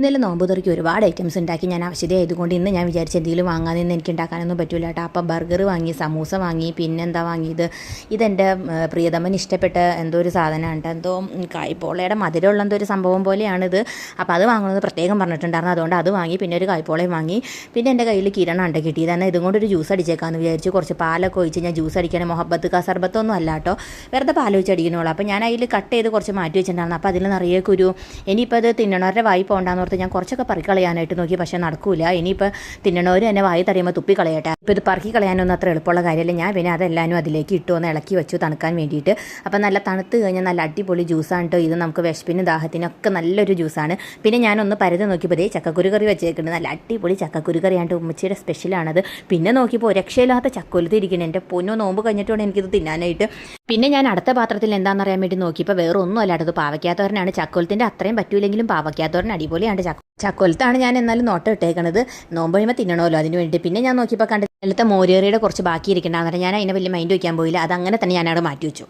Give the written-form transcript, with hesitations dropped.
ഇന്നലെ നോമ്പ് തുറക്കി ഒരുപാട് ഐറ്റംസ് ഉണ്ടാക്കി ഞാൻ ആവശ്യമായതുകൊണ്ട് ഇന്ന് ഞാൻ വിചാരിച്ച എന്തെങ്കിലും വാങ്ങാൻ നിന്ന് എനിക്ക് ഉണ്ടാക്കാനൊന്നും പറ്റില്ല കേട്ടോ. അപ്പം ബർഗർ വാങ്ങി, സമൂസ വാങ്ങി, പിന്നെന്താ വാങ്ങിയത്, ഇതെൻ്റെ പ്രിയതമന് ഇഷ്ടപ്പെട്ട എന്തോ ഒരു സാധനമാണ് കേട്ടോ. എന്തോ കായ്പോളയുടെ മധുരമുള്ള എന്തോ ഒരു സംഭവം പോലെയാണിത്. അപ്പോൾ അത് വാങ്ങണമെന്ന് പ്രത്യേകം പറഞ്ഞിട്ടുണ്ടായിരുന്നു. അതുകൊണ്ട് അത് വാങ്ങി, പിന്നെ ഒരു കായ്പോളയും വാങ്ങി. പിന്നെ എൻ്റെ കയ്യിൽ കിരണുണ്ട് കിട്ടിയത്. എന്നാൽ ഇതും കൊണ്ട് ഒരു ജ്യൂസ് അടിച്ചേക്കാമെന്ന് വിചാരിച്ചു. കുറച്ച് പാലൊക്കെ ഒഴിച്ച് ഞാൻ ജ്യൂസ് അടിക്കണം. മൊഹബത്ത് കാ സർബത്തൊന്നും അല്ല കേട്ടോ, വെറുതെ പാൽ ഒഴിച്ച് അടിക്കണോളൂ. അപ്പോൾ ഞാൻ അതിൽ കട്ട് ചെയ്ത് കുറച്ച് മാറ്റി വെച്ചിട്ടുണ്ടായിരുന്നു. അപ്പോൾ അതിൽ നിറയെ കുരു. ഇനിയിപ്പോൾ അത് തിന്നണവരുടെ വായി പോകണ്ടെന്ന് ഓർത്ത് ഞാൻ കുറച്ചൊക്കെ പറക്കിക്കളയാനായിട്ട് നോക്കി. പക്ഷേ നടക്കൂല. ഇനിയിപ്പോൾ തിന്നണവർ എന്നെ വായി തറിയുമ്പോൾ തുപ്പിക്കളയട്ടെ. ഇപ്പോൾ ഇത് പറക്കി കളയാനൊന്നും അത്ര എളുപ്പമുള്ള കാര്യമല്ല. ഞാൻ പിന്നെ അതെല്ലാനും അതിലേക്ക് ഇട്ടു ഒന്ന് ഇളക്കി വെച്ചു തണുക്കാൻ വേണ്ടിയിട്ട്. അപ്പോൾ നല്ല തണുത്ത് കഴിഞ്ഞാൽ നല്ല അടിപൊളി ജ്യൂസാണ് കേട്ടോ ഇത്. നമുക്ക് വിശപ്പിനും ദാഹത്തിനൊക്കെ നല്ലൊരു ജ്യൂസാണ്. പിന്നെ ഞാനൊന്ന് പരുതി നോക്കിയപ്പോൾ ഇതേ ചക്കക്കുരു കറി വെച്ചേക്കുന്നത്. നല്ല അടിപൊളി ചക്കക്കുരു കറിയാണ്. ഉമ്മച്ചിയുടെ സ്പെഷ്യലാണത്. പിന്നെ നോക്കിയപ്പോൾ രക്ഷയില്ലാത്ത ചക്കൊലുത്തി ഇരിക്കുന്നത്. എൻ്റെ പൊന്നോ, നോമ്പ് കഴിഞ്ഞിട്ടാണ് എനിക്കിത് തിന്നാനായിട്ട്. പിന്നെ ഞാൻ അടുത്ത പാത്രത്തിൽ എന്താണെന്ന് അറിയാൻ വേണ്ടി നോക്കിയപ്പോൾ വേറെ ഒന്നും അല്ല, അത് പാവയ്ക്കാത്തോരനാണ്. ചക്കൊലത്തിൻ്റെ അത്രയും പറ്റൂലെങ്കിലും പാവയ്ക്കാത്തോരൻ അടിപൊളിയാണ്. ചക്കൊലത്താണ് ഞാൻ എന്നാലും നോട്ടം ഇട്ടേക്കണത്. നോമ്പ് കഴിയുമ്പോൾ തിന്നണമല്ലോ, അതിന് വേണ്ടി. പിന്നെ ഞാൻ നോക്കിയപ്പോൾ കണ്ട് ഇന്നലത്തെ മോരേറിയുടെ കുറച്ച് ബാക്കി ഇരിക്കണ്ടാകും. ഞാൻ അതിനെ വലിയ മൈൻഡ് വയ്ക്കാൻ പോയില്ല. അതങ്ങനെ തന്നെ ഞാനവിടെ മാറ്റി വെച്ചു.